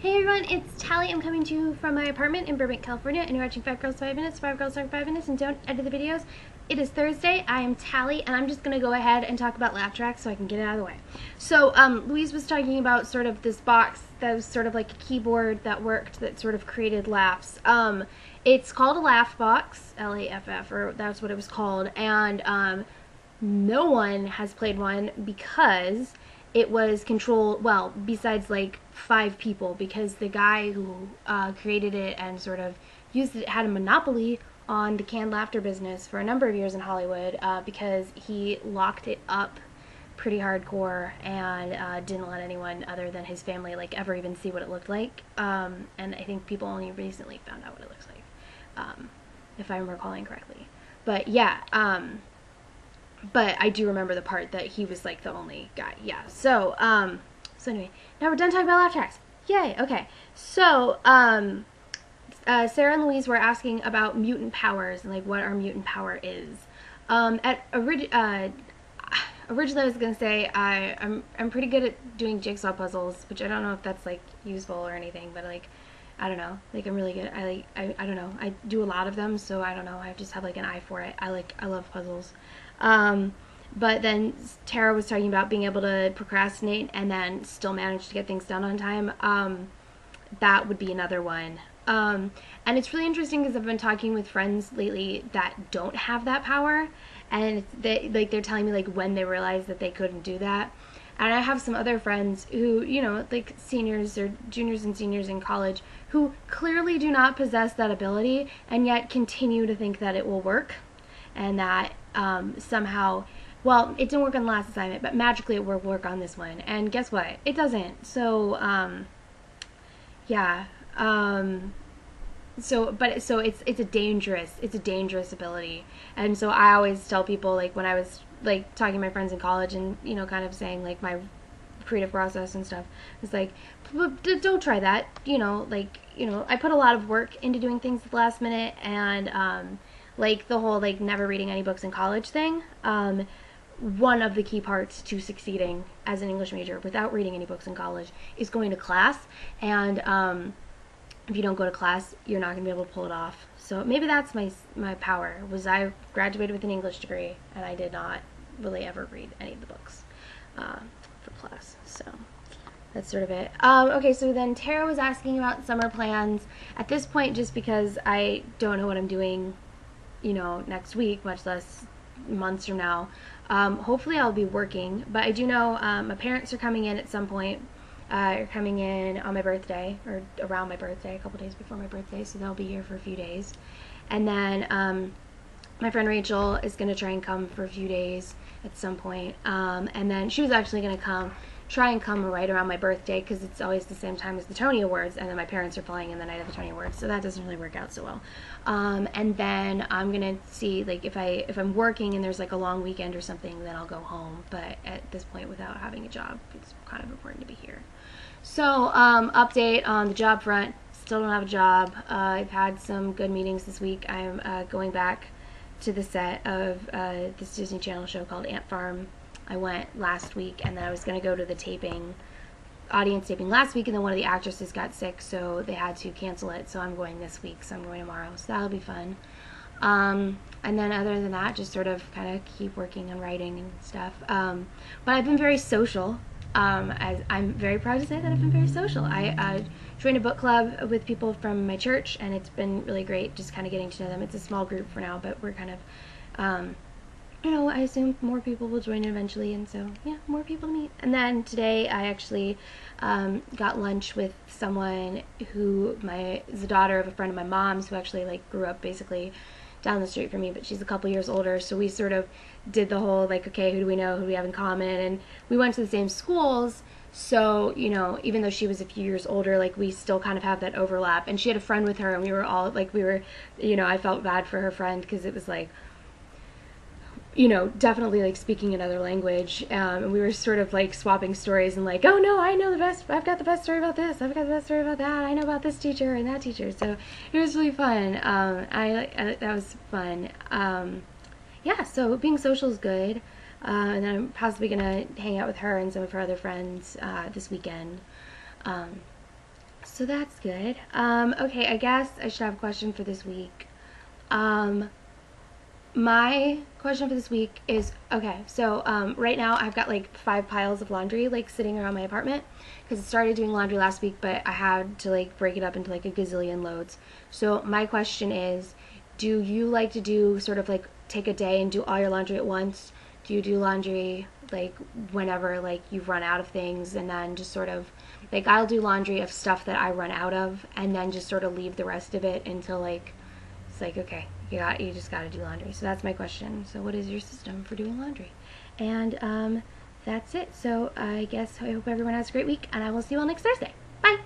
Hey everyone, it's Tally. I'm coming to you from my apartment in Burbank, California, and you're watching 5 Girls 5 Minutes. 5 Girls Talk 5 Minutes, and don't edit the videos. It is Thursday. I am Tally, and I'm just going to go ahead and talk about laugh tracks so I can get it out of the way. So, Louise was talking about sort of this box that was sort of like a keyboard that worked, that sort of created laughs. It's called a laugh box, L-A-F-F, or that's what it was called, and no one has played one because it was controlled, well, besides like 5 people, because the guy who created it and sort of used it had a monopoly on the canned laughter business for a number of years in Hollywood, because he locked it up pretty hardcore and didn't let anyone other than his family like ever even see what it looked like. And I think people only recently found out what it looks like, if I'm recalling correctly. But yeah, but I do remember the part that he was like the only guy. Yeah. So anyway, now we're done talking about laugh tracks. Yay. Okay. So Sarah and Louise were asking about mutant powers and like what our mutant power is. Originally I was gonna say I'm pretty good at doing jigsaw puzzles, which I don't know if that's like useful or anything, but like I don't know, like I'm really good. I don't know. I do a lot of them, so I don't know. I just have like an eye for it. I love puzzles. But then Tara was talking about being able to procrastinate and then still manage to get things done on time. That would be another one. And it's really interesting because I've been talking with friends lately that don't have that power, and they're telling me like when they realized that they couldn't do that. And I have some other friends who, you know, like seniors or juniors and seniors in college who clearly do not possess that ability and yet continue to think that it will work and that somehow, well, it didn't work on the last assignment, but magically it will work on this one. And guess what? It doesn't. So, yeah. So it's a dangerous ability. And so I always tell people, like when I was like talking to my friends in college and, you know, kind of saying like my creative process and stuff, it's like, don't try that. You know, like, you know, I put a lot of work into doing things at the last minute, and like the whole like never reading any books in college thing, one of the key parts to succeeding as an English major without reading any books in college is going to class. And if you don't go to class, you're not going to be able to pull it off. So maybe that's my power, was I graduated with an English degree and I did not really ever read any of the books for class. So that's sort of it. Okay, so then Tara was asking about summer plans. At this point, just because I don't know what I'm doing, you know, next week, much less months from now, hopefully I'll be working. But I do know my parents are coming in at some point. Are coming in on my birthday, or around my birthday, a couple days before my birthday, so they'll be here for a few days. And then my friend Rachel is going to try and come for a few days at some point. And then she was actually going to try and come right around my birthday, because it's always the same time as the Tony Awards, and then my parents are flying in the night of the Tony Awards, so that doesn't really work out so well. And then I'm gonna see, like, if I'm working and there's like a long weekend or something, then I'll go home. But at this point, without having a job, it's kind of important to be here. So update on the job front. Still don't have a job. I've had some good meetings this week. I'm going back to the set of this Disney Channel show called Ant Farm. I went last week, and then I was going to go to the audience taping last week, and then one of the actresses got sick, so they had to cancel it. So I'm going this week, so I'm going tomorrow, so that'll be fun. And then other than that, just sort of kind of keep working on writing and stuff. But I've been very social. I'm very proud to say that I've been very social. I joined a book club with people from my church, and it's been really great just kind of getting to know them. It's a small group for now, but we're kind of you know, I assume more people will join eventually, and so, yeah, more people to meet. And then today I actually got lunch with someone who is the daughter of a friend of my mom's, who actually, like, grew up basically down the street from me, but she's a couple years older, so we sort of did the whole, like, okay, who do we know, who do we have in common, and we went to the same schools, so, you know, even though she was a few years older, like, we still kind of have that overlap. And she had a friend with her, and we were all, like, you know, I felt bad for her friend, because it was, like, you know, definitely like speaking another language, and we were sort of like swapping stories and like, oh no, I know the best, I've got the best story about this, I've got the best story about that, I know about this teacher and that teacher. So it was really fun. That was fun. Yeah, so being social is good. And then I'm possibly gonna hang out with her and some of her other friends this weekend. So that's good. Okay, I guess I should have a question for this week. Um, my question for this week is, okay, so right now I've got like 5 piles of laundry like sitting around my apartment because I started doing laundry last week, but I had to like break it up into like a gazillion loads. So my question is, do you like to do sort of like take a day and do all your laundry at once? Do you do laundry like whenever like you've run out of things, and then just sort of like I'll do laundry of stuff that I run out of and then just sort of leave the rest of it until like it's like, okay, you just got to do laundry. So that's my question. So what is your system for doing laundry? And that's it. So I guess I hope everyone has a great week, and I will see you all next Thursday. Bye.